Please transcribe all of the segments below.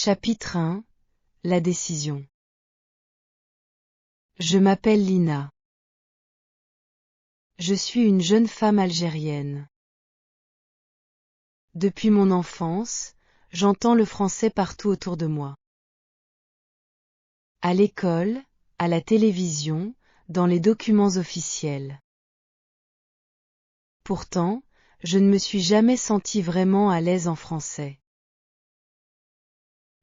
Chapitre 1. La décision. Je m'appelle Lina. Je suis une jeune femme algérienne. Depuis mon enfance, j'entends le français partout autour de moi. À l'école, à la télévision, dans les documents officiels. Pourtant, je ne me suis jamais sentie vraiment à l'aise en français.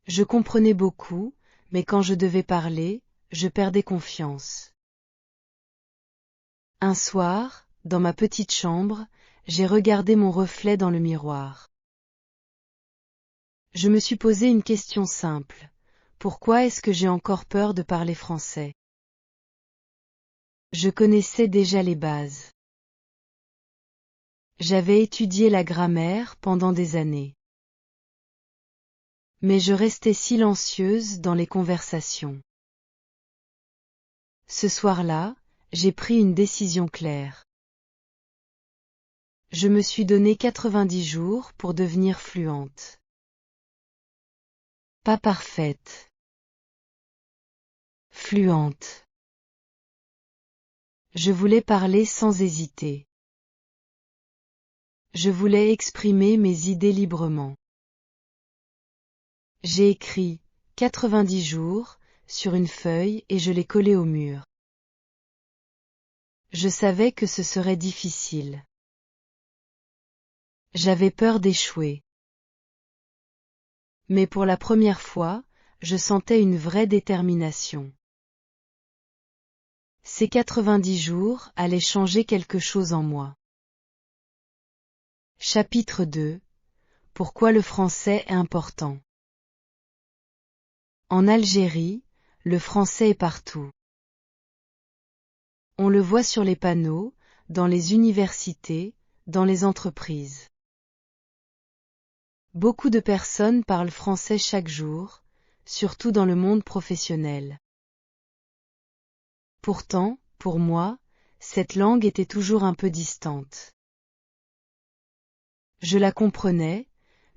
Je comprenais beaucoup, mais quand je devais parler, je perdais confiance. Un soir, dans ma petite chambre, j'ai regardé mon reflet dans le miroir. Je me suis posé une question simple. Pourquoi est-ce que j'ai encore peur de parler français? Je connaissais déjà les bases. J'avais étudié la grammaire pendant des années. Mais je restais silencieuse dans les conversations. Ce soir-là, j'ai pris une décision claire. Je me suis donné 90 jours pour devenir fluente. Pas parfaite. Fluente. Je voulais parler sans hésiter. Je voulais exprimer mes idées librement. J'ai écrit 90 jours sur une feuille et je l'ai collé au mur. Je savais que ce serait difficile. J'avais peur d'échouer. Mais pour la première fois, je sentais une vraie détermination. Ces 90 jours allaient changer quelque chose en moi. Chapitre 2. Pourquoi le français est important? En Algérie, le français est partout. On le voit sur les panneaux, dans les universités, dans les entreprises. Beaucoup de personnes parlent français chaque jour, surtout dans le monde professionnel. Pourtant, pour moi, cette langue était toujours un peu distante. Je la comprenais,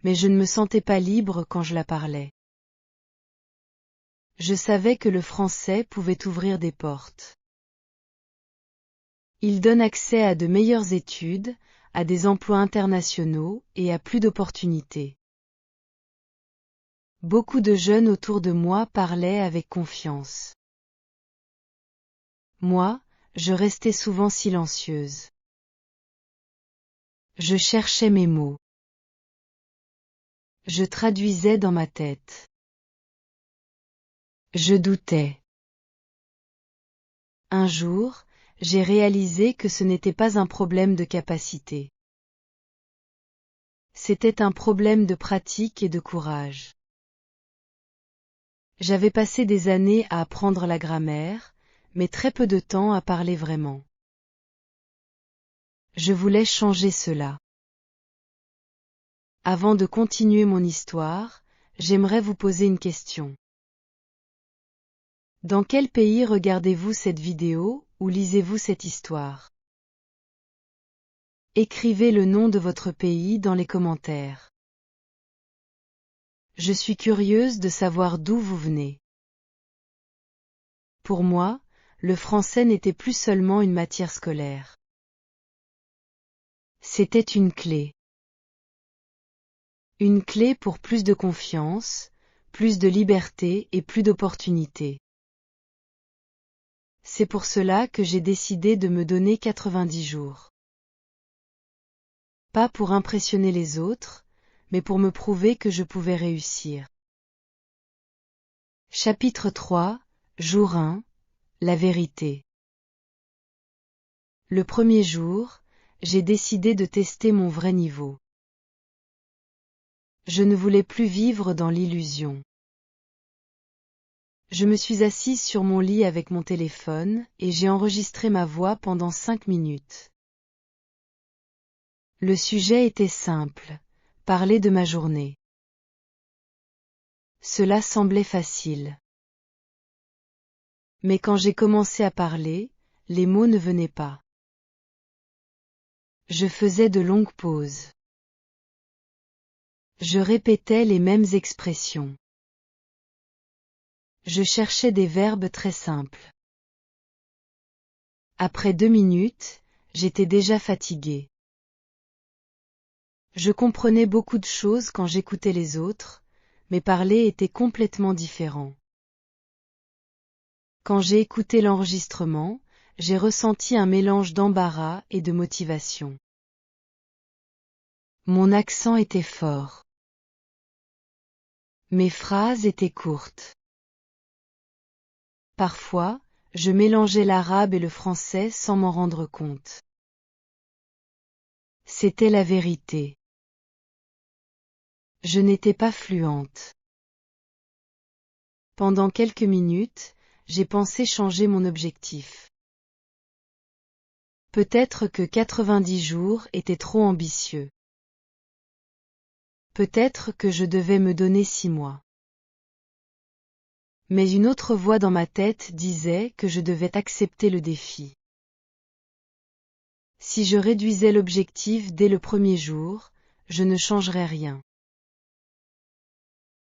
mais je ne me sentais pas libre quand je la parlais. Je savais que le français pouvait ouvrir des portes. Il donne accès à de meilleures études, à des emplois internationaux et à plus d'opportunités. Beaucoup de jeunes autour de moi parlaient avec confiance. Moi, je restais souvent silencieuse. Je cherchais mes mots. Je traduisais dans ma tête. Je doutais. Un jour, j'ai réalisé que ce n'était pas un problème de capacité. C'était un problème de pratique et de courage. J'avais passé des années à apprendre la grammaire, mais très peu de temps à parler vraiment. Je voulais changer cela. Avant de continuer mon histoire, j'aimerais vous poser une question. Dans quel pays regardez-vous cette vidéo ou lisez-vous cette histoire? Écrivez le nom de votre pays dans les commentaires. Je suis curieuse de savoir d'où vous venez. Pour moi, le français n'était plus seulement une matière scolaire. C'était une clé. Une clé pour plus de confiance, plus de liberté et plus d'opportunités. C'est pour cela que j'ai décidé de me donner 90 jours. Pas pour impressionner les autres, mais pour me prouver que je pouvais réussir. Chapitre 3, jour 1, la vérité. Le premier jour, j'ai décidé de tester mon vrai niveau. Je ne voulais plus vivre dans l'illusion. Je me suis assise sur mon lit avec mon téléphone et j'ai enregistré ma voix pendant 5 minutes. Le sujet était simple, parler de ma journée. Cela semblait facile. Mais quand j'ai commencé à parler, les mots ne venaient pas. Je faisais de longues pauses. Je répétais les mêmes expressions. Je cherchais des verbes très simples. Après 2 minutes, j'étais déjà fatiguée. Je comprenais beaucoup de choses quand j'écoutais les autres, mais parler était complètement différent. Quand j'ai écouté l'enregistrement, j'ai ressenti un mélange d'embarras et de motivation. Mon accent était fort. Mes phrases étaient courtes. Parfois, je mélangeais l'arabe et le français sans m'en rendre compte. C'était la vérité. Je n'étais pas fluente. Pendant quelques minutes, j'ai pensé changer mon objectif. Peut-être que 90 jours étaient trop ambitieux. Peut-être que je devais me donner 6 mois. Mais une autre voix dans ma tête disait que je devais accepter le défi. Si je réduisais l'objectif dès le premier jour, je ne changerais rien.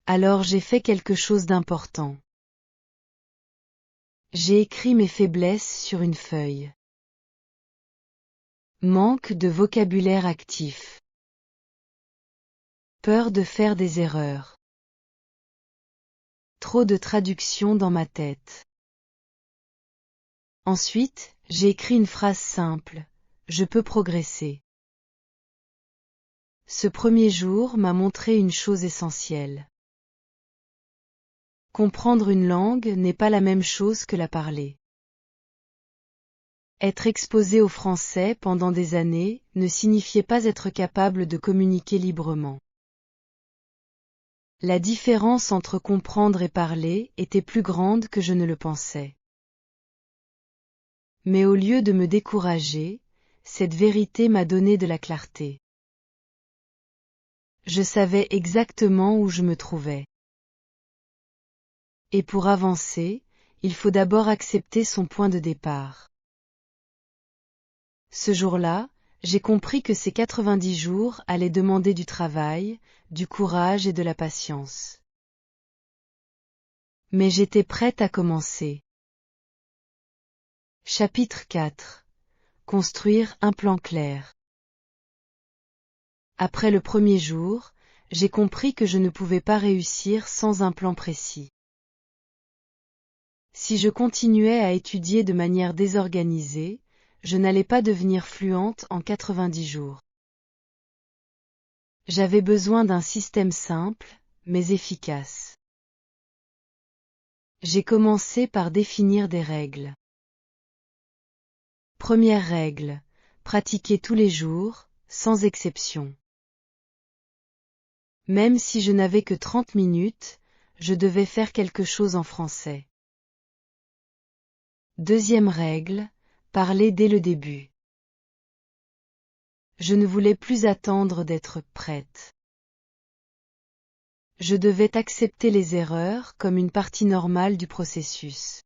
Alors j'ai fait quelque chose d'important. J'ai écrit mes faiblesses sur une feuille. Manque de vocabulaire actif. Peur de faire des erreurs. Trop de traductions dans ma tête. Ensuite, j'ai écrit une phrase simple. Je peux progresser. Ce premier jour m'a montré une chose essentielle. Comprendre une langue n'est pas la même chose que la parler. Être exposé au français pendant des années ne signifiait pas être capable de communiquer librement. La différence entre comprendre et parler était plus grande que je ne le pensais. Mais au lieu de me décourager, cette vérité m'a donné de la clarté. Je savais exactement où je me trouvais. Et pour avancer, il faut d'abord accepter son point de départ. Ce jour-là, j'ai compris que ces 90 jours allaient demander du travail, du courage et de la patience. Mais j'étais prête à commencer. Chapitre 4. Construire un plan clair. Après le premier jour, j'ai compris que je ne pouvais pas réussir sans un plan précis. Si je continuais à étudier de manière désorganisée, je n'allais pas devenir fluente en 90 jours. J'avais besoin d'un système simple, mais efficace. J'ai commencé par définir des règles. Première règle, pratiquer tous les jours, sans exception. Même si je n'avais que 30 minutes, je devais faire quelque chose en français. Deuxième règle, parler dès le début. Je ne voulais plus attendre d'être prête. Je devais accepter les erreurs comme une partie normale du processus.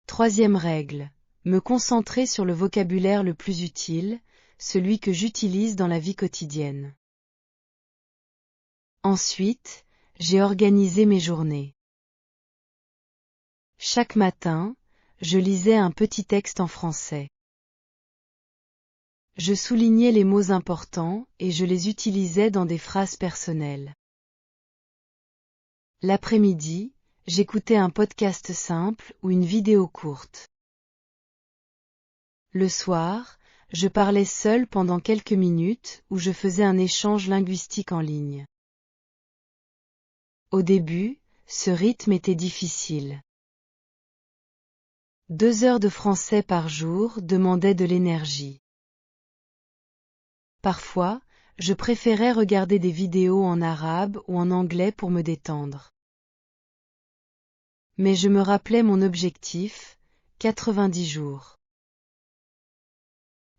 Troisième règle, me concentrer sur le vocabulaire le plus utile, celui que j'utilise dans la vie quotidienne. Ensuite, j'ai organisé mes journées. Chaque matin, je lisais un petit texte en français. Je soulignais les mots importants et je les utilisais dans des phrases personnelles. L'après-midi, j'écoutais un podcast simple ou une vidéo courte. Le soir, je parlais seule pendant quelques minutes ou je faisais un échange linguistique en ligne. Au début, ce rythme était difficile. 2 heures de français par jour demandaient de l'énergie. Parfois, je préférais regarder des vidéos en arabe ou en anglais pour me détendre. Mais je me rappelais mon objectif, 90 jours.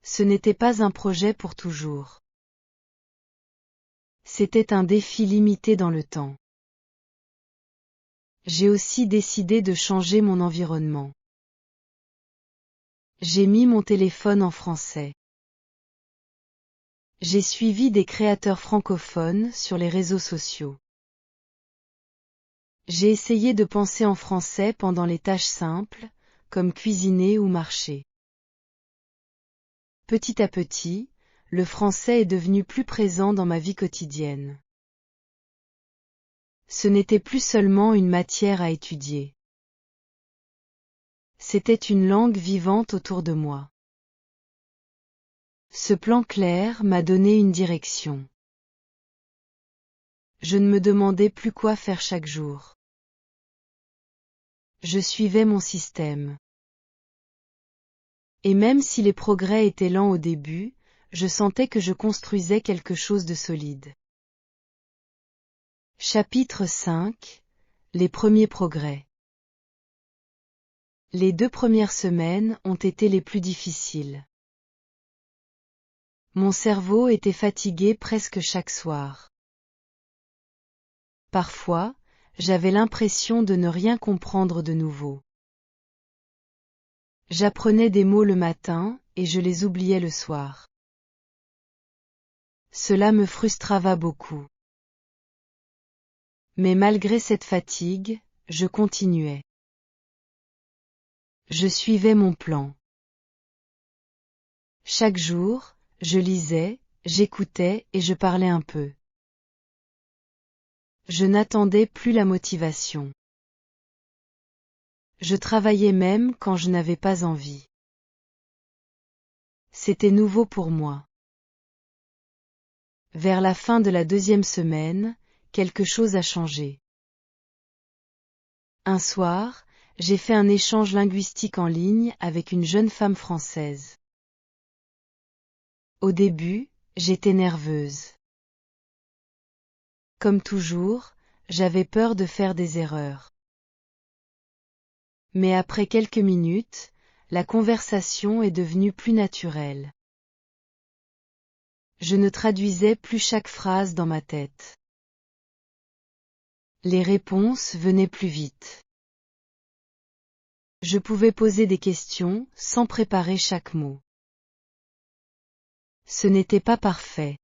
Ce n'était pas un projet pour toujours. C'était un défi limité dans le temps. J'ai aussi décidé de changer mon environnement. J'ai mis mon téléphone en français. J'ai suivi des créateurs francophones sur les réseaux sociaux. J'ai essayé de penser en français pendant les tâches simples, comme cuisiner ou marcher. Petit à petit, le français est devenu plus présent dans ma vie quotidienne. Ce n'était plus seulement une matière à étudier. C'était une langue vivante autour de moi. Ce plan clair m'a donné une direction. Je ne me demandais plus quoi faire chaque jour. Je suivais mon système. Et même si les progrès étaient lents au début, je sentais que je construisais quelque chose de solide. Chapitre 5 – Les premiers progrès. Les 2 premières semaines ont été les plus difficiles. Mon cerveau était fatigué presque chaque soir. Parfois, j'avais l'impression de ne rien comprendre de nouveau. J'apprenais des mots le matin et je les oubliais le soir. Cela me frustrava beaucoup. Mais malgré cette fatigue, je continuais. Je suivais mon plan. Chaque jour, je lisais, j'écoutais et je parlais un peu. Je n'attendais plus la motivation. Je travaillais même quand je n'avais pas envie. C'était nouveau pour moi. Vers la fin de la 2e semaine, quelque chose a changé. Un soir, j'ai fait un échange linguistique en ligne avec une jeune femme française. Au début, j'étais nerveuse. Comme toujours, j'avais peur de faire des erreurs. Mais après quelques minutes, la conversation est devenue plus naturelle. Je ne traduisais plus chaque phrase dans ma tête. Les réponses venaient plus vite. Je pouvais poser des questions sans préparer chaque mot. Ce n'était pas parfait.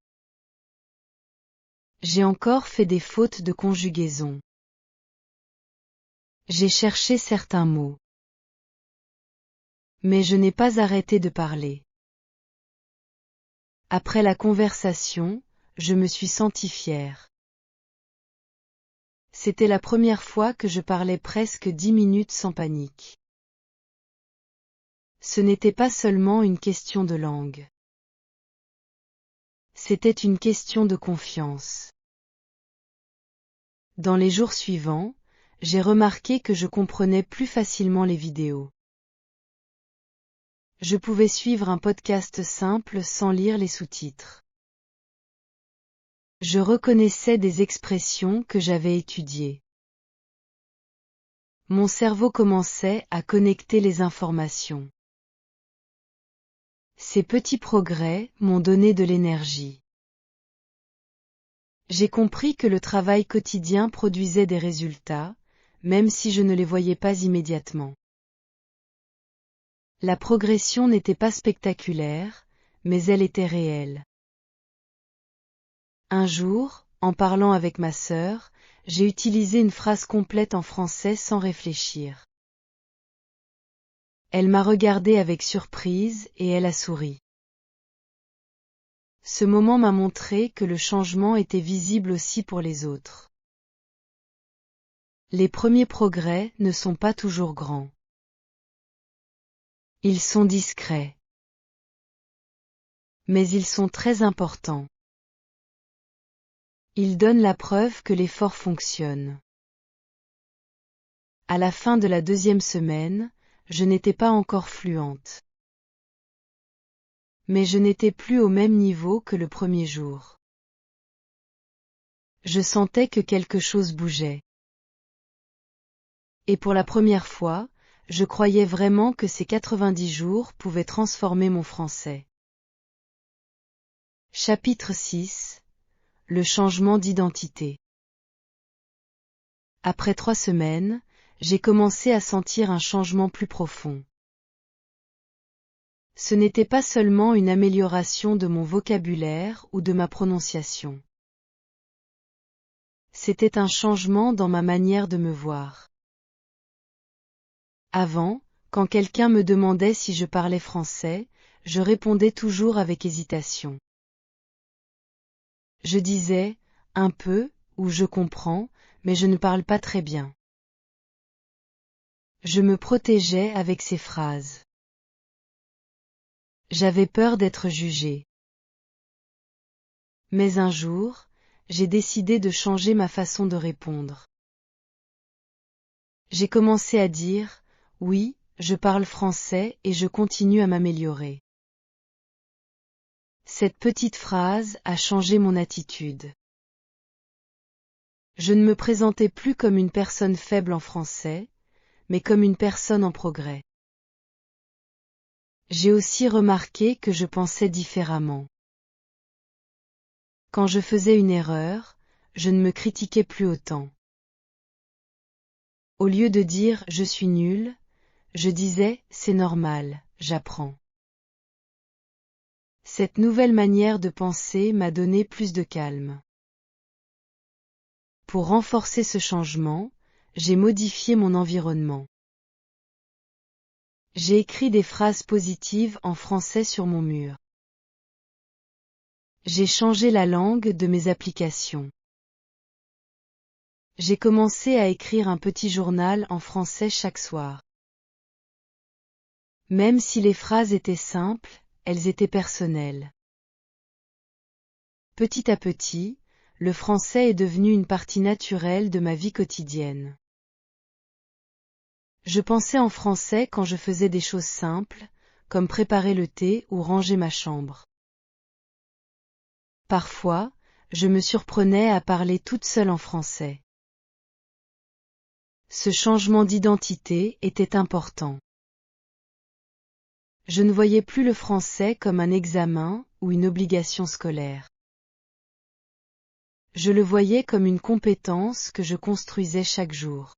J'ai encore fait des fautes de conjugaison. J'ai cherché certains mots. Mais je n'ai pas arrêté de parler. Après la conversation, je me suis sentie fière. C'était la première fois que je parlais presque 10 minutes sans panique. Ce n'était pas seulement une question de langue. C'était une question de confiance. Dans les jours suivants, j'ai remarqué que je comprenais plus facilement les vidéos. Je pouvais suivre un podcast simple sans lire les sous-titres. Je reconnaissais des expressions que j'avais étudiées. Mon cerveau commençait à connecter les informations. Ces petits progrès m'ont donné de l'énergie. J'ai compris que le travail quotidien produisait des résultats, même si je ne les voyais pas immédiatement. La progression n'était pas spectaculaire, mais elle était réelle. Un jour, en parlant avec ma sœur, j'ai utilisé une phrase complète en français sans réfléchir. Elle m'a regardé avec surprise et elle a souri. Ce moment m'a montré que le changement était visible aussi pour les autres. Les premiers progrès ne sont pas toujours grands. Ils sont discrets. Mais ils sont très importants. Ils donnent la preuve que l'effort fonctionne. À la fin de la 2e semaine, je n'étais pas encore fluente. Mais je n'étais plus au même niveau que le premier jour. Je sentais que quelque chose bougeait. Et pour la première fois, je croyais vraiment que ces 90 jours pouvaient transformer mon français. Chapitre 6 – Le changement d'identité. Après 3 semaines, j'ai commencé à sentir un changement plus profond. Ce n'était pas seulement une amélioration de mon vocabulaire ou de ma prononciation. C'était un changement dans ma manière de me voir. Avant, quand quelqu'un me demandait si je parlais français, je répondais toujours avec hésitation. Je disais « un peu » ou « je comprends », mais je ne parle pas très bien. Je me protégeais avec ces phrases. J'avais peur d'être jugée. Mais un jour, j'ai décidé de changer ma façon de répondre. J'ai commencé à dire « oui, je parle français et je continue à m'améliorer ». Cette petite phrase a changé mon attitude. Je ne me présentais plus comme une personne faible en français, mais comme une personne en progrès. J'ai aussi remarqué que je pensais différemment. Quand je faisais une erreur, je ne me critiquais plus autant. Au lieu de dire « je suis nul », je disais « c'est normal, j'apprends ». Cette nouvelle manière de penser m'a donné plus de calme. Pour renforcer ce changement, j'ai modifié mon environnement. J'ai écrit des phrases positives en français sur mon mur. J'ai changé la langue de mes applications. J'ai commencé à écrire un petit journal en français chaque soir. Même si les phrases étaient simples, elles étaient personnelles. Petit à petit, le français est devenu une partie naturelle de ma vie quotidienne. Je pensais en français quand je faisais des choses simples, comme préparer le thé ou ranger ma chambre. Parfois, je me surprenais à parler toute seule en français. Ce changement d'identité était important. Je ne voyais plus le français comme un examen ou une obligation scolaire. Je le voyais comme une compétence que je construisais chaque jour.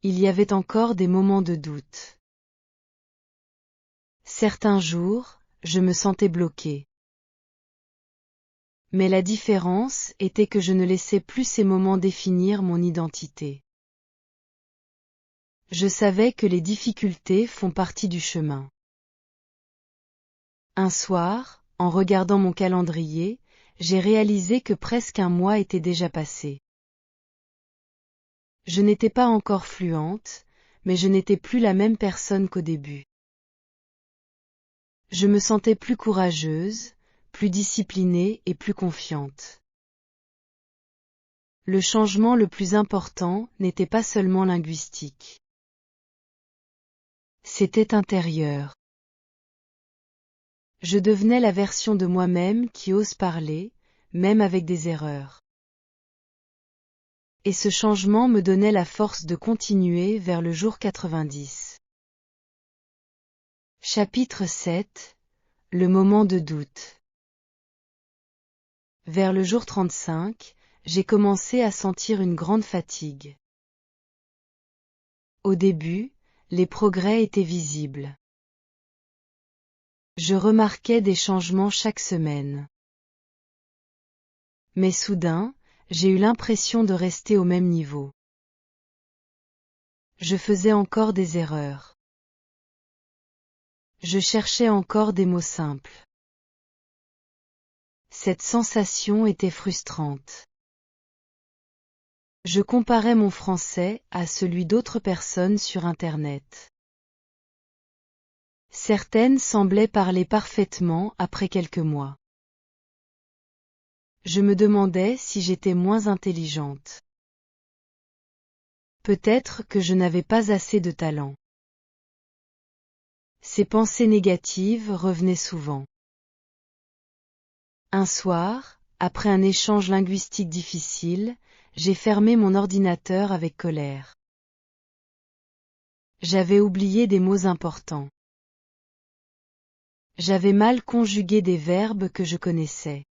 Il y avait encore des moments de doute. Certains jours, je me sentais bloquée. Mais la différence était que je ne laissais plus ces moments définir mon identité. Je savais que les difficultés font partie du chemin. Un soir, en regardant mon calendrier, j'ai réalisé que presque un mois était déjà passé. Je n'étais pas encore fluente, mais je n'étais plus la même personne qu'au début. Je me sentais plus courageuse, plus disciplinée et plus confiante. Le changement le plus important n'était pas seulement linguistique. C'était intérieur. Je devenais la version de moi-même qui ose parler, même avec des erreurs. Et ce changement me donnait la force de continuer vers le jour 90. Chapitre 7. Le moment de doute. Vers le jour 35, j'ai commencé à sentir une grande fatigue. Au début, les progrès étaient visibles. Je remarquais des changements chaque semaine. Mais soudain, j'ai eu l'impression de rester au même niveau. Je faisais encore des erreurs. Je cherchais encore des mots simples. Cette sensation était frustrante. Je comparais mon français à celui d'autres personnes sur Internet. Certaines semblaient parler parfaitement après quelques mois. Je me demandais si j'étais moins intelligente. Peut-être que je n'avais pas assez de talent. Ces pensées négatives revenaient souvent. Un soir, après un échange linguistique difficile, j'ai fermé mon ordinateur avec colère. J'avais oublié des mots importants. J'avais mal conjugué des verbes que je connaissais.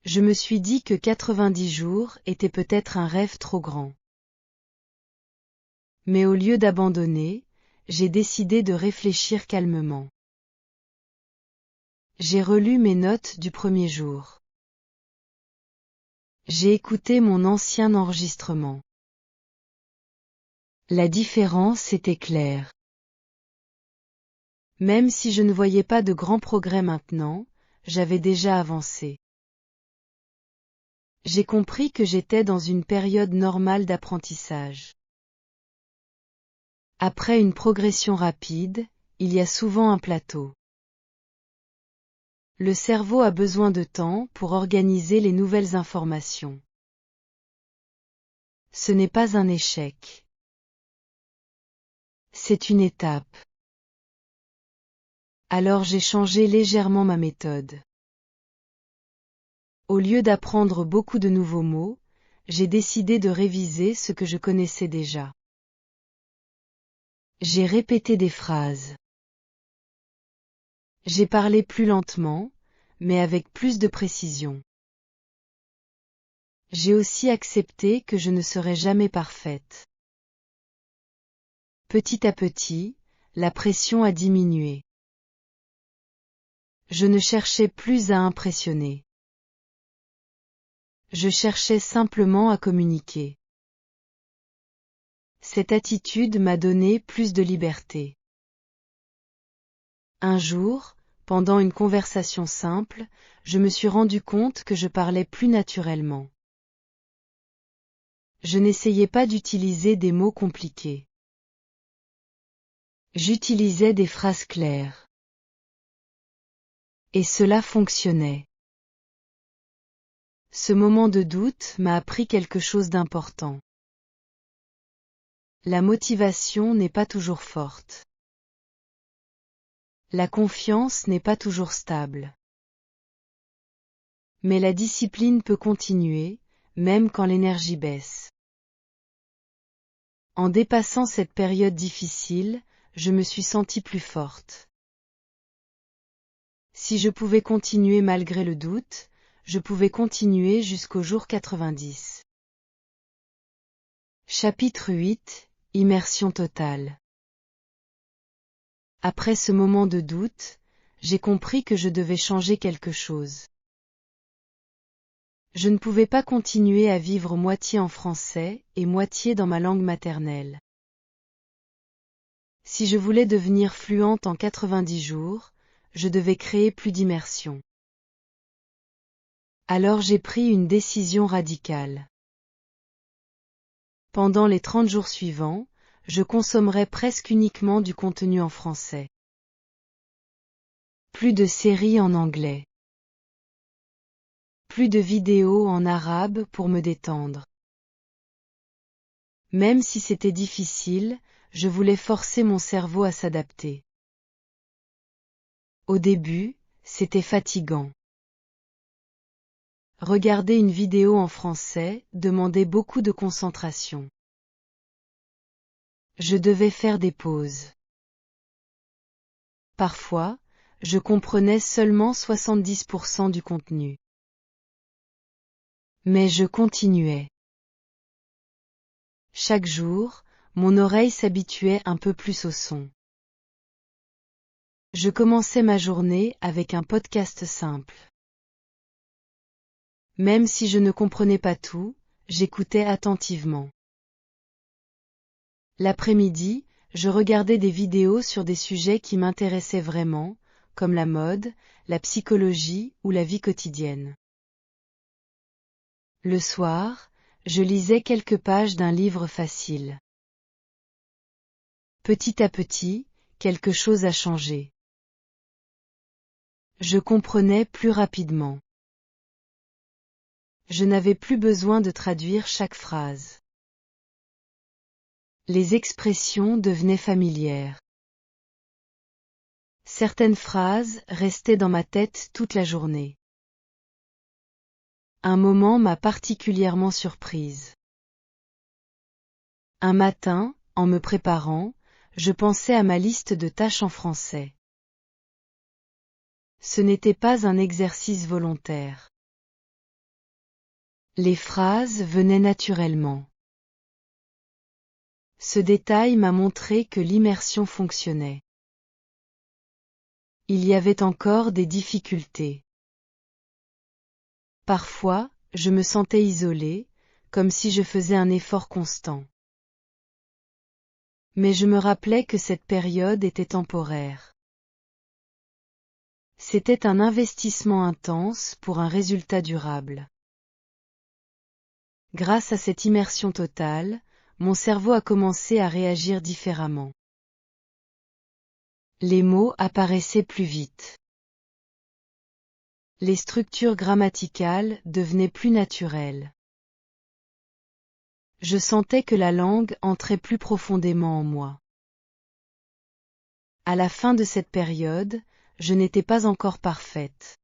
Je me suis dit que 90 jours était peut-être un rêve trop grand. Mais au lieu d'abandonner, j'ai décidé de réfléchir calmement. J'ai relu mes notes du premier jour. J'ai écouté mon ancien enregistrement. La différence était claire. Même si je ne voyais pas de grands progrès maintenant, j'avais déjà avancé. J'ai compris que j'étais dans une période normale d'apprentissage. Après une progression rapide, il y a souvent un plateau. Le cerveau a besoin de temps pour organiser les nouvelles informations. Ce n'est pas un échec. C'est une étape. Alors j'ai changé légèrement ma méthode. Au lieu d'apprendre beaucoup de nouveaux mots, j'ai décidé de réviser ce que je connaissais déjà. J'ai répété des phrases. J'ai parlé plus lentement, mais avec plus de précision. J'ai aussi accepté que je ne serais jamais parfaite. Petit à petit, la pression a diminué. Je ne cherchais plus à impressionner. Je cherchais simplement à communiquer. Cette attitude m'a donné plus de liberté. Un jour, pendant une conversation simple, je me suis rendu compte que je parlais plus naturellement. Je n'essayais pas d'utiliser des mots compliqués. J'utilisais des phrases claires. Et cela fonctionnait. Ce moment de doute m'a appris quelque chose d'important. La motivation n'est pas toujours forte. La confiance n'est pas toujours stable. Mais la discipline peut continuer, même quand l'énergie baisse. En dépassant cette période difficile, je me suis sentie plus forte. Si je pouvais continuer malgré le doute, je pouvais continuer jusqu'au jour 90. Chapitre 8, Immersion totale. Après ce moment de doute, j'ai compris que je devais changer quelque chose. Je ne pouvais pas continuer à vivre moitié en français et moitié dans ma langue maternelle. Si je voulais devenir fluente en 90 jours, je devais créer plus d'immersion. Alors j'ai pris une décision radicale. Pendant les 30 jours suivants, je consommerai presque uniquement du contenu en français. Plus de séries en anglais. Plus de vidéos en arabe pour me détendre. Même si c'était difficile, je voulais forcer mon cerveau à s'adapter. Au début, c'était fatigant. Regarder une vidéo en français demandait beaucoup de concentration. Je devais faire des pauses. Parfois, je comprenais seulement 70% du contenu. Mais je continuais. Chaque jour, mon oreille s'habituait un peu plus au son. Je commençais ma journée avec un podcast simple. Même si je ne comprenais pas tout, j'écoutais attentivement. L'après-midi, je regardais des vidéos sur des sujets qui m'intéressaient vraiment, comme la mode, la psychologie ou la vie quotidienne. Le soir, je lisais quelques pages d'un livre facile. Petit à petit, quelque chose a changé. Je comprenais plus rapidement. Je n'avais plus besoin de traduire chaque phrase. Les expressions devenaient familières. Certaines phrases restaient dans ma tête toute la journée. Un moment m'a particulièrement surprise. Un matin, en me préparant, je pensais à ma liste de tâches en français. Ce n'était pas un exercice volontaire. Les phrases venaient naturellement. Ce détail m'a montré que l'immersion fonctionnait. Il y avait encore des difficultés. Parfois, je me sentais isolée, comme si je faisais un effort constant. Mais je me rappelais que cette période était temporaire. C'était un investissement intense pour un résultat durable. Grâce à cette immersion totale, mon cerveau a commencé à réagir différemment. Les mots apparaissaient plus vite. Les structures grammaticales devenaient plus naturelles. Je sentais que la langue entrait plus profondément en moi. À la fin de cette période, je n'étais pas encore parfaite.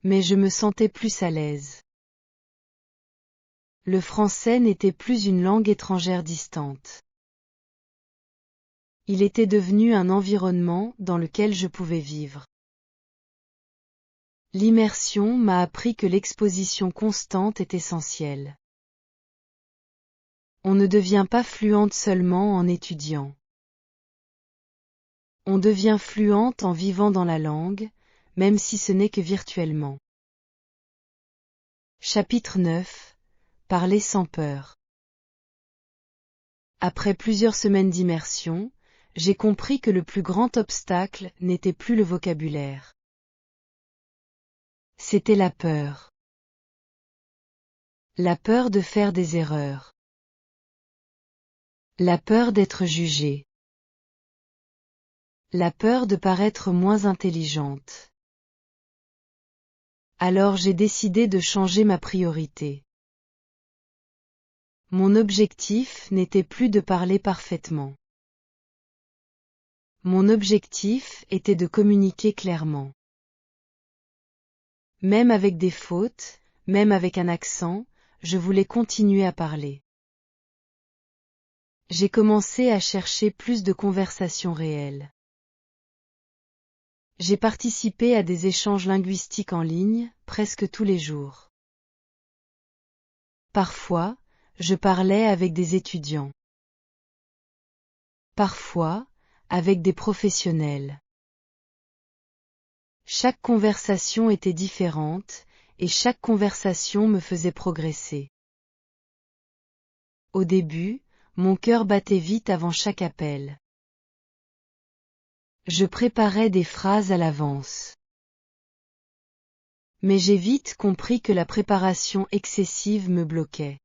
Mais je me sentais plus à l'aise. Le français n'était plus une langue étrangère distante. Il était devenu un environnement dans lequel je pouvais vivre. L'immersion m'a appris que l'exposition constante est essentielle. On ne devient pas fluente seulement en étudiant. On devient fluente en vivant dans la langue, même si ce n'est que virtuellement. Chapitre 9. Parler sans peur. Après plusieurs semaines d'immersion, j'ai compris que le plus grand obstacle n'était plus le vocabulaire. C'était la peur. La peur de faire des erreurs. La peur d'être jugée. La peur de paraître moins intelligente. Alors j'ai décidé de changer ma priorité. Mon objectif n'était plus de parler parfaitement. Mon objectif était de communiquer clairement. Même avec des fautes, même avec un accent, je voulais continuer à parler. J'ai commencé à chercher plus de conversations réelles. J'ai participé à des échanges linguistiques en ligne, presque tous les jours. Parfois, je parlais avec des étudiants. Parfois, avec des professionnels. Chaque conversation était différente, et chaque conversation me faisait progresser. Au début, mon cœur battait vite avant chaque appel. Je préparais des phrases à l'avance. Mais j'ai vite compris que la préparation excessive me bloquait.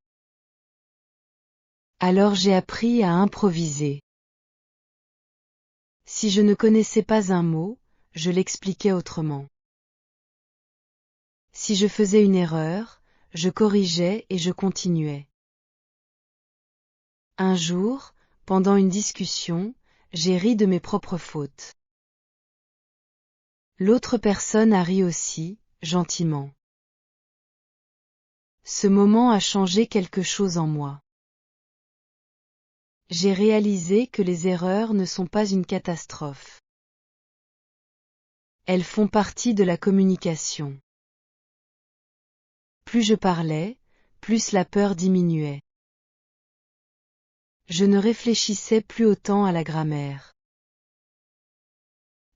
Alors j'ai appris à improviser. Si je ne connaissais pas un mot, je l'expliquais autrement. Si je faisais une erreur, je corrigeais et je continuais. Un jour, pendant une discussion, j'ai ri de mes propres fautes. L'autre personne a ri aussi, gentiment. Ce moment a changé quelque chose en moi. J'ai réalisé que les erreurs ne sont pas une catastrophe. Elles font partie de la communication. Plus je parlais, plus la peur diminuait. Je ne réfléchissais plus autant à la grammaire.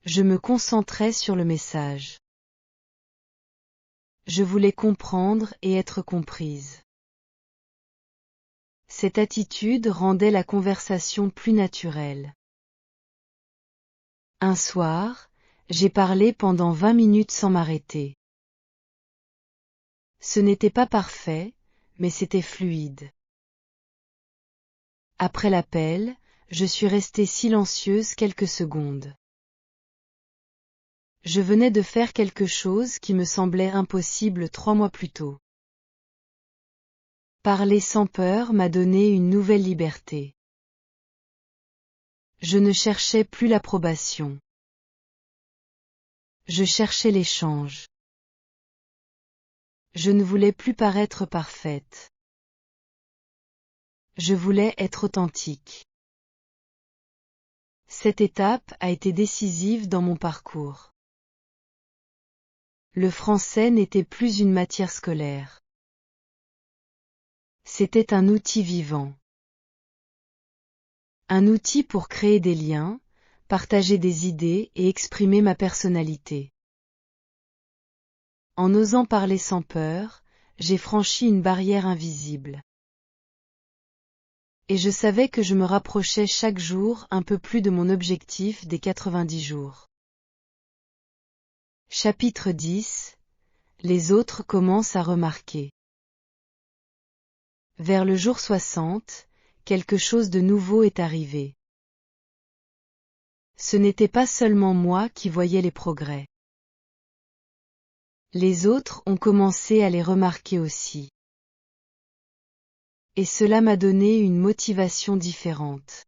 Je me concentrais sur le message. Je voulais comprendre et être comprise. Cette attitude rendait la conversation plus naturelle. Un soir, j'ai parlé pendant 20 minutes sans m'arrêter. Ce n'était pas parfait, mais c'était fluide. Après l'appel, je suis restée silencieuse quelques secondes. Je venais de faire quelque chose qui me semblait impossible 3 mois plus tôt. Parler sans peur m'a donné une nouvelle liberté. Je ne cherchais plus l'approbation. Je cherchais l'échange. Je ne voulais plus paraître parfaite. Je voulais être authentique. Cette étape a été décisive dans mon parcours. Le français n'était plus une matière scolaire. C'était un outil vivant. Un outil pour créer des liens, partager des idées et exprimer ma personnalité. En osant parler sans peur, j'ai franchi une barrière invisible. Et je savais que je me rapprochais chaque jour un peu plus de mon objectif des 90 jours. Chapitre 10. Les autres commencent à remarquer. Vers le jour 60, quelque chose de nouveau est arrivé. Ce n'était pas seulement moi qui voyais les progrès. Les autres ont commencé à les remarquer aussi. Et cela m'a donné une motivation différente.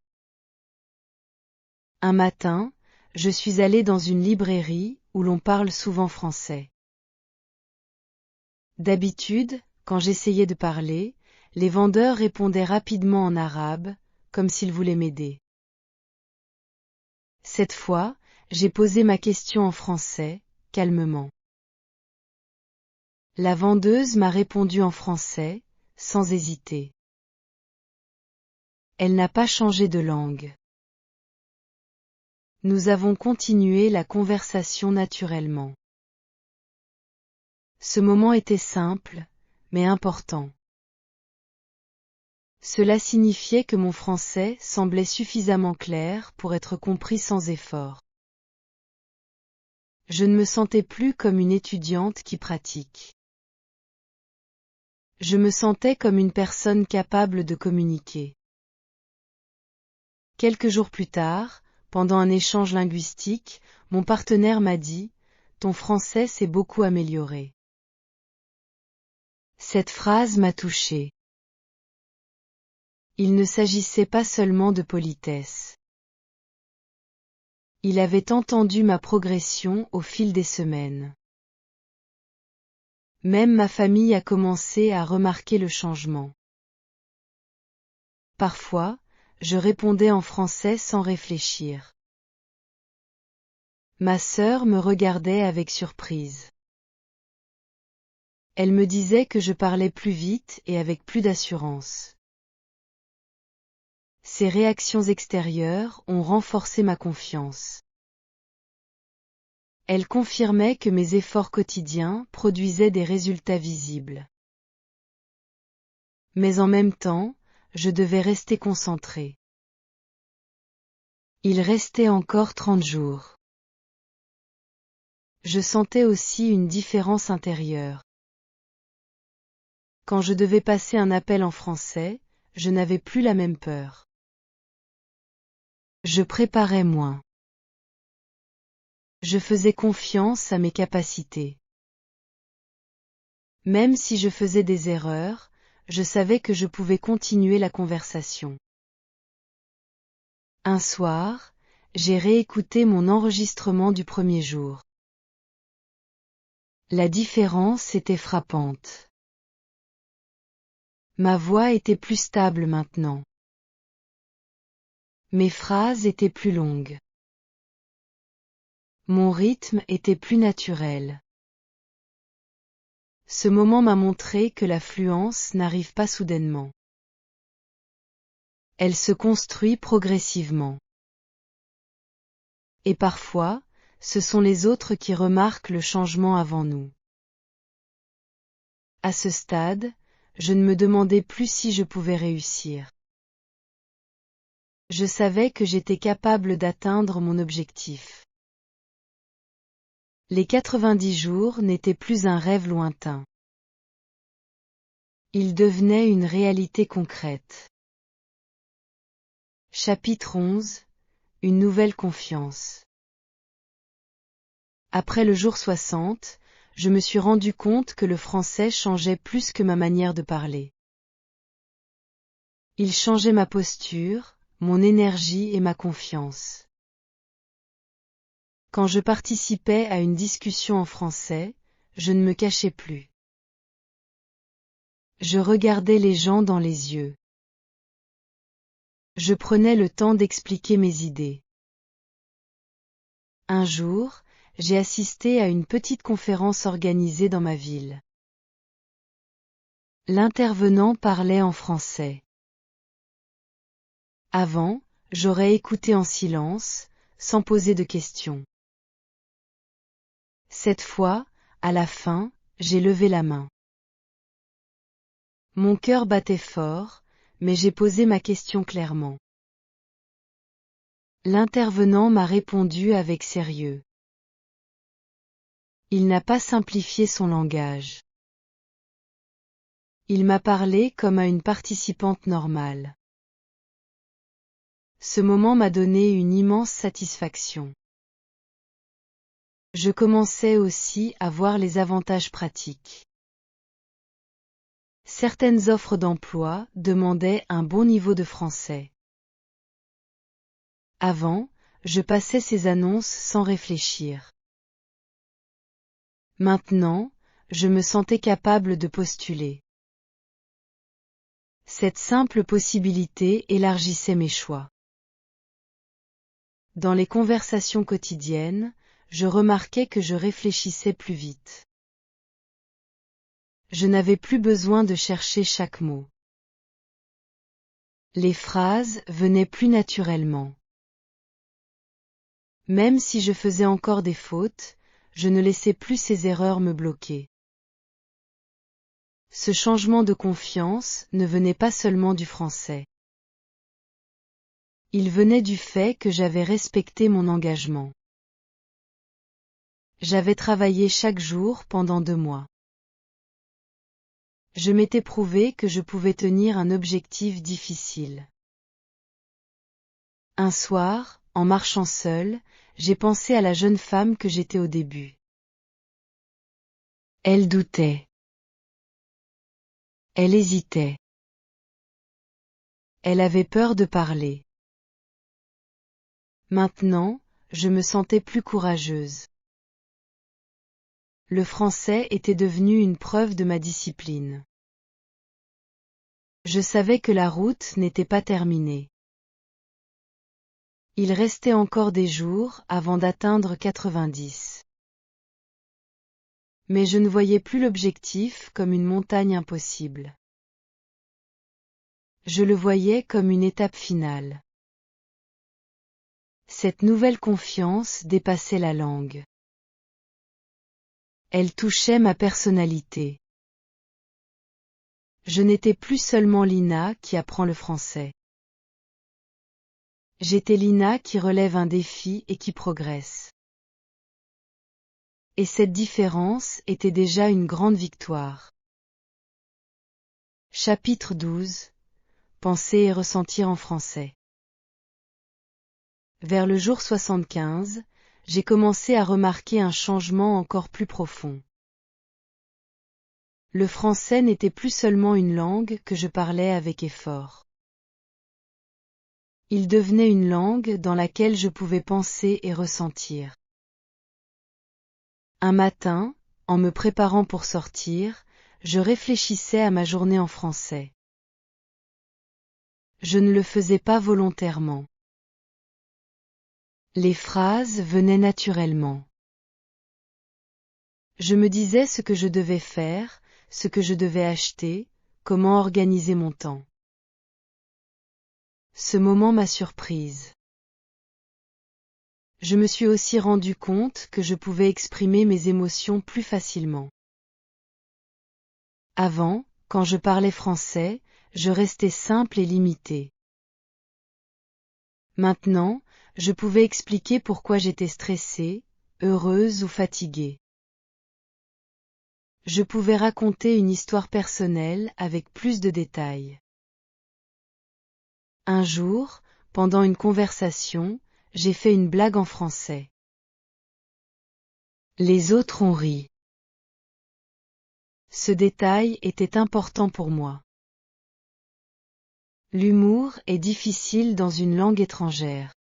Un matin, je suis allé dans une librairie où l'on parle souvent français. D'habitude, quand j'essayais de parler, les vendeurs répondaient rapidement en arabe, comme s'ils voulaient m'aider. Cette fois, j'ai posé ma question en français, calmement. La vendeuse m'a répondu en français, sans hésiter. Elle n'a pas changé de langue. Nous avons continué la conversation naturellement. Ce moment était simple, mais important. Cela signifiait que mon français semblait suffisamment clair pour être compris sans effort. Je ne me sentais plus comme une étudiante qui pratique. Je me sentais comme une personne capable de communiquer. Quelques jours plus tard, pendant un échange linguistique, mon partenaire m'a dit « Ton français s'est beaucoup amélioré ». Cette phrase m'a touchée. Il ne s'agissait pas seulement de politesse. Il avait entendu ma progression au fil des semaines. Même ma famille a commencé à remarquer le changement. Parfois, je répondais en français sans réfléchir. Ma sœur me regardait avec surprise. Elle me disait que je parlais plus vite et avec plus d'assurance. Ces réactions extérieures ont renforcé ma confiance. Elles confirmaient que mes efforts quotidiens produisaient des résultats visibles. Mais en même temps, je devais rester concentré. Il restait encore 30 jours. Je sentais aussi une différence intérieure. Quand je devais passer un appel en français, je n'avais plus la même peur. Je préparais moins. Je faisais confiance à mes capacités. Même si je faisais des erreurs, je savais que je pouvais continuer la conversation. Un soir, j'ai réécouté mon enregistrement du premier jour. La différence était frappante. Ma voix était plus stable maintenant. Mes phrases étaient plus longues. Mon rythme était plus naturel. Ce moment m'a montré que la fluence n'arrive pas soudainement. Elle se construit progressivement. Et parfois, ce sont les autres qui remarquent le changement avant nous. À ce stade, je ne me demandais plus si je pouvais réussir. Je savais que j'étais capable d'atteindre mon objectif. Les 90 jours n'étaient plus un rêve lointain. Ils devenaient une réalité concrète. Chapitre 11. Une nouvelle confiance. Après le jour 60, je me suis rendu compte que le français changeait plus que ma manière de parler. Il changeait ma posture, mon énergie et ma confiance. Quand je participais à une discussion en français, je ne me cachais plus. Je regardais les gens dans les yeux. Je prenais le temps d'expliquer mes idées. Un jour, j'ai assisté à une petite conférence organisée dans ma ville. L'intervenant parlait en français. Avant, j'aurais écouté en silence, sans poser de questions. Cette fois, à la fin, J'ai levé la main. Mon cœur battait fort, mais j'ai posé ma question clairement. L'intervenant m'a répondu avec sérieux. Il n'a pas simplifié son langage. Il m'a parlé comme à une participante normale. Ce moment m'a donné une immense satisfaction. Je commençais aussi à voir les avantages pratiques. Certaines offres d'emploi demandaient un bon niveau de français. Avant, je passais ces annonces sans réfléchir. Maintenant, je me sentais capable de postuler. Cette simple possibilité élargissait mes choix. Dans les conversations quotidiennes, je remarquais que je réfléchissais plus vite. Je n'avais plus besoin de chercher chaque mot. Les phrases venaient plus naturellement. Même si je faisais encore des fautes, je ne laissais plus ces erreurs me bloquer. Ce changement de confiance ne venait pas seulement du français. Il venait du fait que j'avais respecté mon engagement. J'avais travaillé chaque jour pendant 2 mois. Je m'étais prouvé que je pouvais tenir un objectif difficile. Un soir, en marchant seule, j'ai pensé à la jeune femme que j'étais au début. Elle doutait. Elle hésitait. Elle avait peur de parler. Maintenant, je me sentais plus courageuse. Le français était devenu une preuve de ma discipline. Je savais que la route n'était pas terminée. Il restait encore des jours avant d'atteindre 90. Mais je ne voyais plus l'objectif comme une montagne impossible. Je le voyais comme une étape finale. Cette nouvelle confiance dépassait la langue. Elle touchait ma personnalité. Je n'étais plus seulement Lina qui apprend le français. J'étais Lina qui relève un défi et qui progresse. Et cette différence était déjà une grande victoire. Chapitre 12. Penser et ressentir en français. Vers le jour 75, j'ai commencé à remarquer un changement encore plus profond. Le français n'était plus seulement une langue que je parlais avec effort. Il devenait une langue dans laquelle je pouvais penser et ressentir. Un matin, en me préparant pour sortir, je réfléchissais à ma journée en français. Je ne le faisais pas volontairement. Les phrases venaient naturellement. Je me disais ce que je devais faire, ce que je devais acheter, comment organiser mon temps. Ce moment m'a surprise. Je me suis aussi rendu compte que je pouvais exprimer mes émotions plus facilement. Avant, quand je parlais français, je restais simple et limité. Maintenant, je pouvais expliquer pourquoi j'étais stressée, heureuse ou fatiguée. Je pouvais raconter une histoire personnelle avec plus de détails. Un jour, pendant une conversation, j'ai fait une blague en français. Les autres ont ri. Ce détail était important pour moi. L'humour est difficile dans une langue étrangère.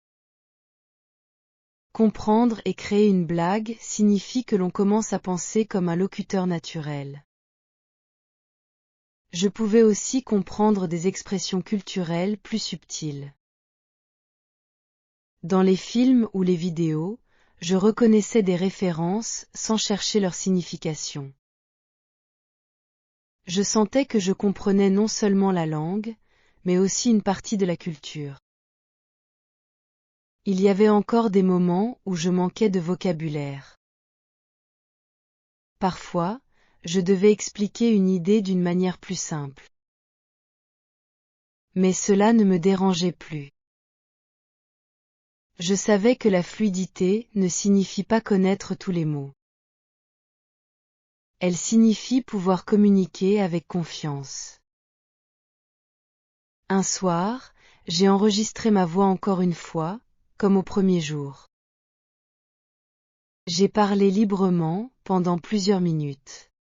Comprendre et créer une blague signifie que l'on commence à penser comme un locuteur naturel. Je pouvais aussi comprendre des expressions culturelles plus subtiles. Dans les films ou les vidéos, je reconnaissais des références sans chercher leur signification. Je sentais que je comprenais non seulement la langue, mais aussi une partie de la culture. Il y avait encore des moments où je manquais de vocabulaire. Parfois, je devais expliquer une idée d'une manière plus simple. Mais cela ne me dérangeait plus. Je savais que la fluidité ne signifie pas connaître tous les mots. Elle signifie pouvoir communiquer avec confiance. Un soir, j'ai enregistré ma voix encore une fois, comme au premier jour. J'ai parlé librement, pendant plusieurs minutes.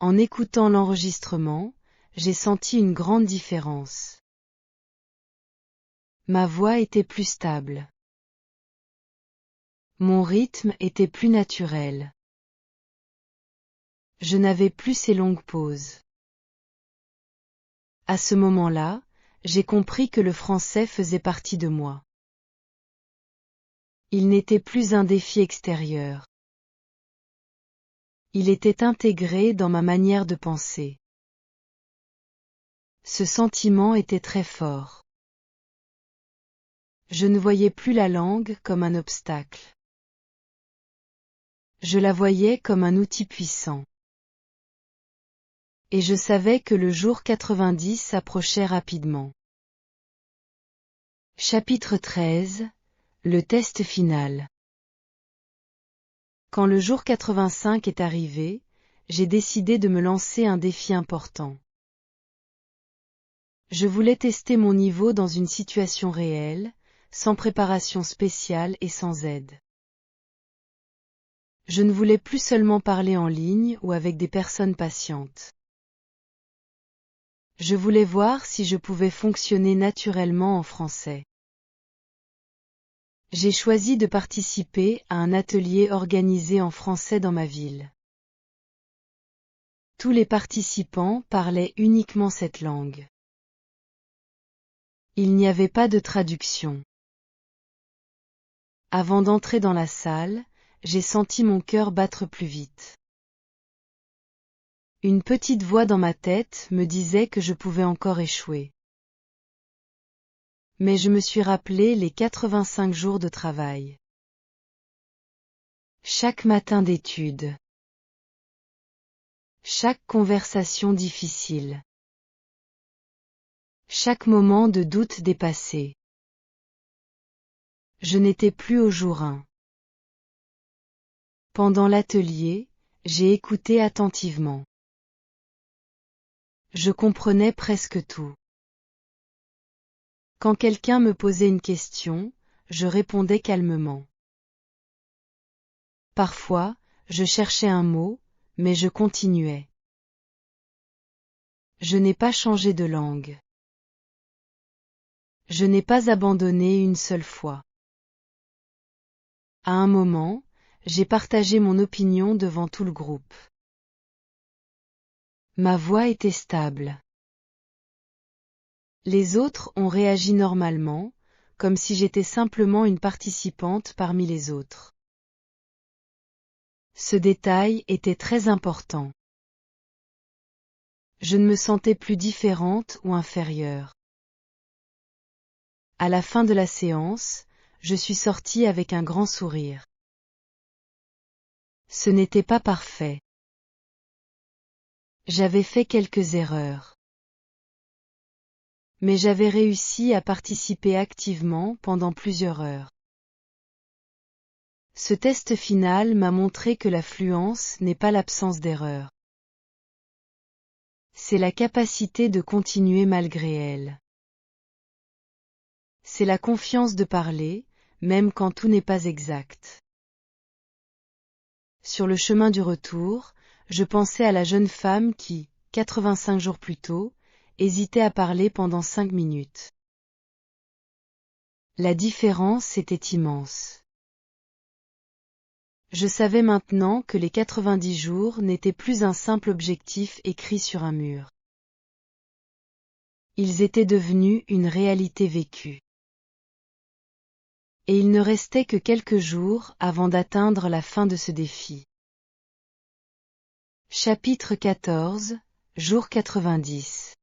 En écoutant l'enregistrement, j'ai senti une grande différence. Ma voix était plus stable. Mon rythme était plus naturel. Je n'avais plus ces longues pauses. À ce moment-là, j'ai compris que le français faisait partie de moi. Il n'était plus un défi extérieur. Il était intégré dans ma manière de penser. Ce sentiment était très fort. Je ne voyais plus la langue comme un obstacle. Je la voyais comme un outil puissant. Et je savais que le jour 90 approchait rapidement. Chapitre 13. Le test final. Quand le jour 85 est arrivé, j'ai décidé de me lancer un défi important. Je voulais tester mon niveau dans une situation réelle, sans préparation spéciale et sans aide. Je ne voulais plus seulement parler en ligne ou avec des personnes patientes. Je voulais voir si je pouvais fonctionner naturellement en français. J'ai choisi de participer à un atelier organisé en français dans ma ville. Tous les participants parlaient uniquement cette langue. Il n'y avait pas de traduction. Avant d'entrer dans la salle, j'ai senti mon cœur battre plus vite. Une petite voix dans ma tête me disait que je pouvais encore échouer. Mais je me suis rappelé les 85 jours de travail. Chaque matin d'études. Chaque conversation difficile. Chaque moment de doute dépassé. Je n'étais plus au jour 1. Pendant l'atelier, j'ai écouté attentivement. Je comprenais presque tout. Quand quelqu'un me posait une question, je répondais calmement. Parfois, je cherchais un mot, mais je continuais. Je n'ai pas changé de langue. Je n'ai pas abandonné une seule fois. À un moment, j'ai partagé mon opinion devant tout le groupe. Ma voix était stable. Les autres ont réagi normalement, comme si j'étais simplement une participante parmi les autres. Ce détail était très important. Je ne me sentais plus différente ou inférieure. À la fin de la séance, je suis sortie avec un grand sourire. Ce n'était pas parfait. J'avais fait quelques erreurs. Mais j'avais réussi à participer activement pendant plusieurs heures. Ce test final m'a montré que la fluence n'est pas l'absence d'erreur. C'est la capacité de continuer malgré elle. C'est la confiance de parler, même quand tout n'est pas exact. Sur le chemin du retour, je pensais à la jeune femme qui, 85 jours plus tôt, hésitait à parler pendant 5 minutes. La différence était immense. Je savais maintenant que les 90 jours n'étaient plus un simple objectif écrit sur un mur. Ils étaient devenus une réalité vécue. Et il ne restait que quelques jours avant d'atteindre la fin de ce défi. Chapitre 14, jour 90.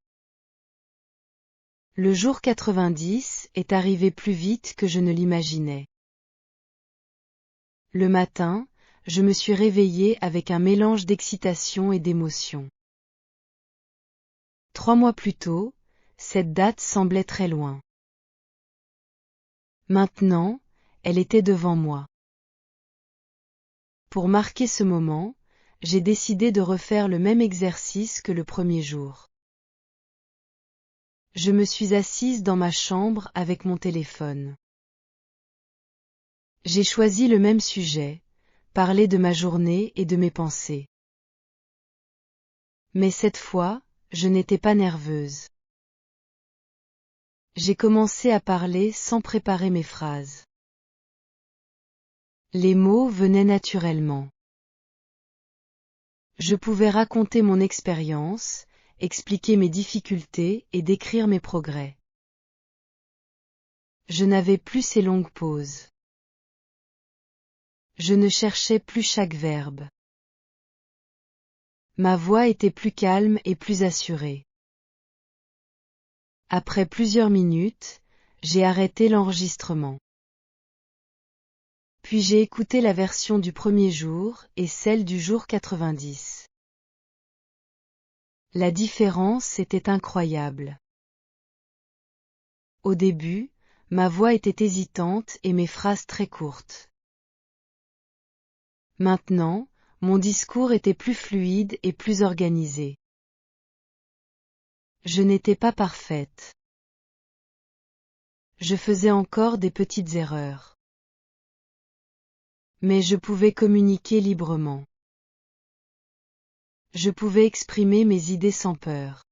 Le jour 90 est arrivé plus vite que je ne l'imaginais. Le matin, je me suis réveillée avec un mélange d'excitation et d'émotion. 3 mois plus tôt, cette date semblait très loin. Maintenant, elle était devant moi. Pour marquer ce moment, j'ai décidé de refaire le même exercice que le premier jour. Je me suis assise dans ma chambre avec mon téléphone. J'ai choisi le même sujet, parler de ma journée et de mes pensées. Mais cette fois, je n'étais pas nerveuse. J'ai commencé à parler sans préparer mes phrases. Les mots venaient naturellement. Je pouvais raconter mon expérience, expliquer mes difficultés et décrire mes progrès. Je n'avais plus ces longues pauses. Je ne cherchais plus chaque verbe. Ma voix était plus calme et plus assurée. Après plusieurs minutes, j'ai arrêté l'enregistrement. Puis j'ai écouté la version du premier jour et celle du jour 90. La différence était incroyable. Au début, ma voix était hésitante et mes phrases très courtes. Maintenant, mon discours était plus fluide et plus organisé. Je n'étais pas parfaite. Je faisais encore des petites erreurs. Mais je pouvais communiquer librement. Je pouvais exprimer mes idées sans peur.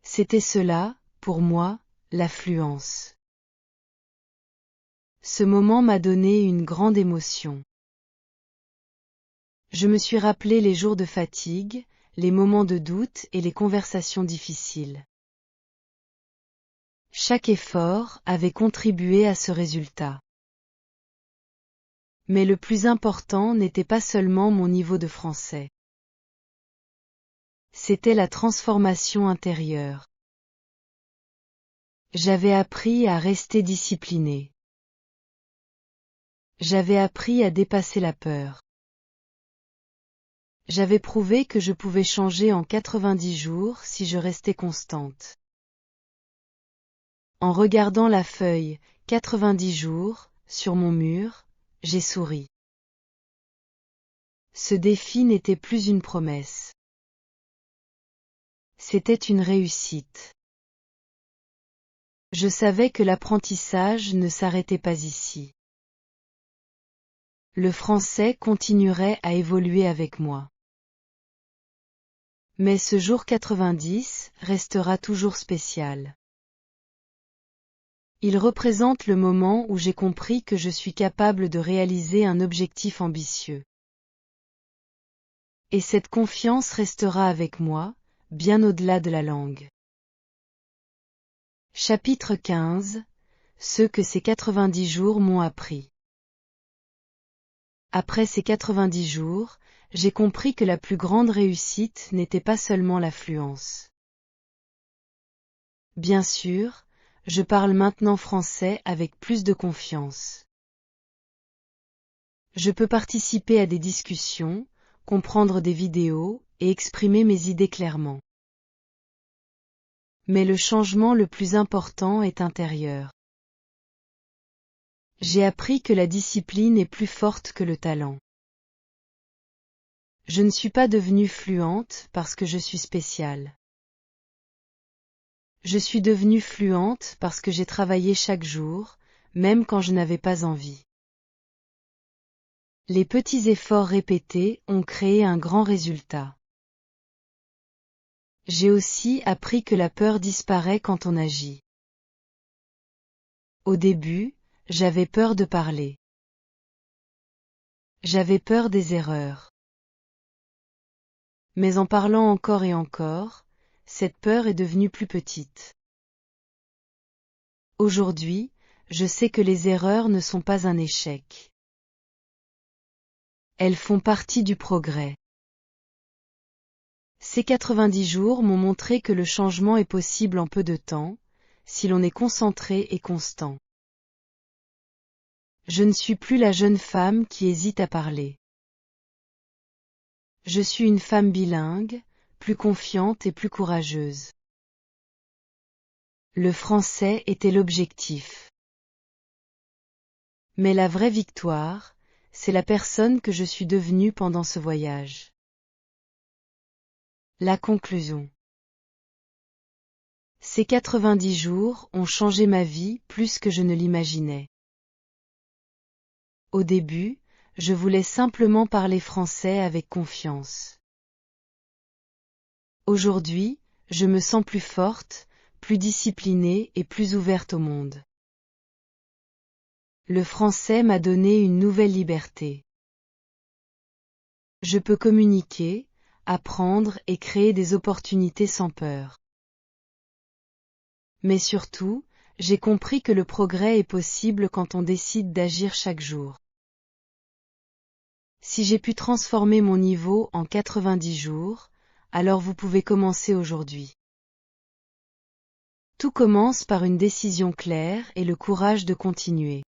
C'était cela, pour moi, la fluence. Ce moment m'a donné une grande émotion. Je me suis rappelé les jours de fatigue, les moments de doute et les conversations difficiles. Chaque effort avait contribué à ce résultat. Mais le plus important n'était pas seulement mon niveau de français. C'était la transformation intérieure. J'avais appris à rester disciplinée. J'avais appris à dépasser la peur. J'avais prouvé que je pouvais changer en 90 jours si je restais constante. En regardant la feuille 90 jours sur mon mur, j'ai souri. Ce défi n'était plus une promesse. C'était une réussite. Je savais que l'apprentissage ne s'arrêtait pas ici. Le français continuerait à évoluer avec moi. Mais ce jour 90 restera toujours spécial. Il représente le moment où j'ai compris que je suis capable de réaliser un objectif ambitieux. Et cette confiance restera avec moi, bien au-delà de la langue. Chapitre 15. Ce que ces 90 jours m'ont appris. Après ces 90 jours, j'ai compris que la plus grande réussite n'était pas seulement l'affluence. Bien sûr, je parle maintenant français avec plus de confiance. Je peux participer à des discussions, comprendre des vidéos et exprimer mes idées clairement. Mais le changement le plus important est intérieur. J'ai appris que la discipline est plus forte que le talent. Je ne suis pas devenue fluente parce que je suis spéciale. Je suis devenue fluente parce que j'ai travaillé chaque jour, même quand je n'avais pas envie. Les petits efforts répétés ont créé un grand résultat. J'ai aussi appris que la peur disparaît quand on agit. Au début, j'avais peur de parler. J'avais peur des erreurs. Mais en parlant encore et encore, cette peur est devenue plus petite. Aujourd'hui, je sais que les erreurs ne sont pas un échec. Elles font partie du progrès. Ces 90 jours m'ont montré que le changement est possible en peu de temps, si l'on est concentré et constant. Je ne suis plus la jeune femme qui hésite à parler. Je suis une femme bilingue, plus confiante et plus courageuse. Le français était l'objectif. Mais la vraie victoire, c'est la personne que je suis devenue pendant ce voyage. La conclusion. Ces 90 jours ont changé ma vie plus que je ne l'imaginais. Au début, je voulais simplement parler français avec confiance. Aujourd'hui, je me sens plus forte, plus disciplinée et plus ouverte au monde. Le français m'a donné une nouvelle liberté. Je peux communiquer, apprendre et créer des opportunités sans peur. Mais surtout, j'ai compris que le progrès est possible quand on décide d'agir chaque jour. Si j'ai pu transformer mon niveau en 90 jours, alors vous pouvez commencer aujourd'hui. Tout commence par une décision claire et le courage de continuer.